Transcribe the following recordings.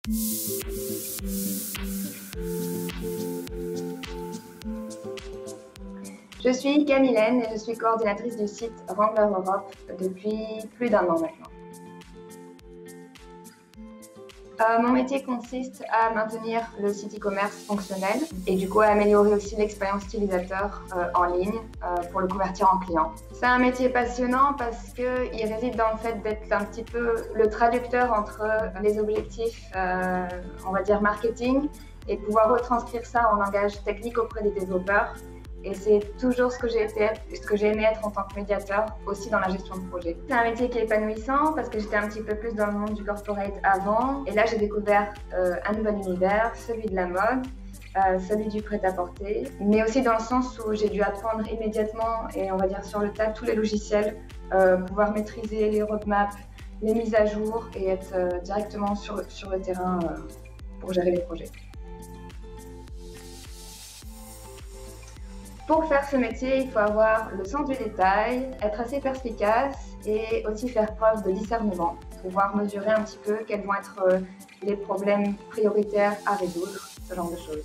Je suis Camilène et je suis coordinatrice du site Wrangler Europe depuis plus d'un an maintenant. Mon métier consiste à maintenir le site e-commerce fonctionnel et du coup à améliorer aussi l'expérience utilisateur en ligne pour le convertir en client. C'est un métier passionnant parce qu'il réside dans le fait d'être un petit peu le traducteur entre les objectifs, on va dire marketing, et pouvoir retranscrire ça en langage technique auprès des développeurs. Et c'est toujours ce que j'ai aimé être en tant que médiateur, aussi dans la gestion de projet. C'est un métier qui est épanouissant parce que j'étais un petit peu plus dans le monde du corporate avant. Et là, j'ai découvert un nouvel univers, celui de la mode, celui du prêt-à-porter, mais aussi dans le sens où j'ai dû apprendre immédiatement et on va dire sur le tas tous les logiciels, pouvoir maîtriser les roadmaps, les mises à jour et être directement sur le terrain pour gérer les projets. Pour faire ce métier, il faut avoir le sens du détail, être assez perspicace et aussi faire preuve de discernement, pouvoir mesurer un petit peu quels vont être les problèmes prioritaires à résoudre, ce genre de choses.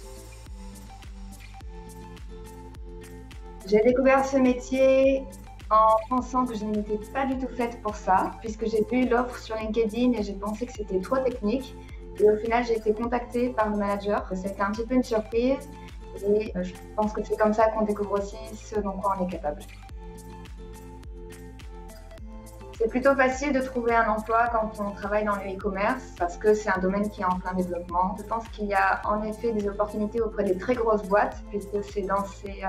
J'ai découvert ce métier en pensant que je n'étais pas du tout faite pour ça, puisque j'ai vu l'offre sur LinkedIn et j'ai pensé que c'était trop technique. Et au final, j'ai été contactée par le manager. C'était un petit peu une surprise. Et je pense que c'est comme ça qu'on découvre aussi ce dont quoi on est capable. C'est plutôt facile de trouver un emploi quand on travaille dans le e-commerce parce que c'est un domaine qui est en plein développement. Je pense qu'il y a en effet des opportunités auprès des très grosses boîtes puisque c'est dans ces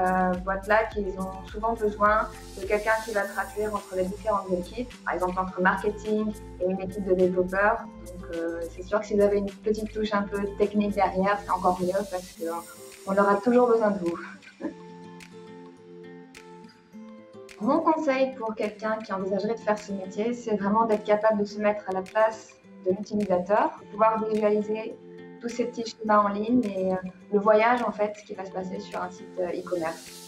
boîtes-là qu'ils ont souvent besoin de quelqu'un qui va traduire entre les différentes équipes, par exemple entre marketing et une équipe de développeurs. Donc c'est sûr que si vous avez une petite touche un peu technique derrière, c'est encore mieux parce qu'on aura toujours besoin de vous. Mon conseil pour quelqu'un qui envisagerait de faire ce métier, c'est vraiment d'être capable de se mettre à la place de l'utilisateur, de pouvoir visualiser tous ces petits schémas en ligne et le voyage en fait qui va se passer sur un site e-commerce.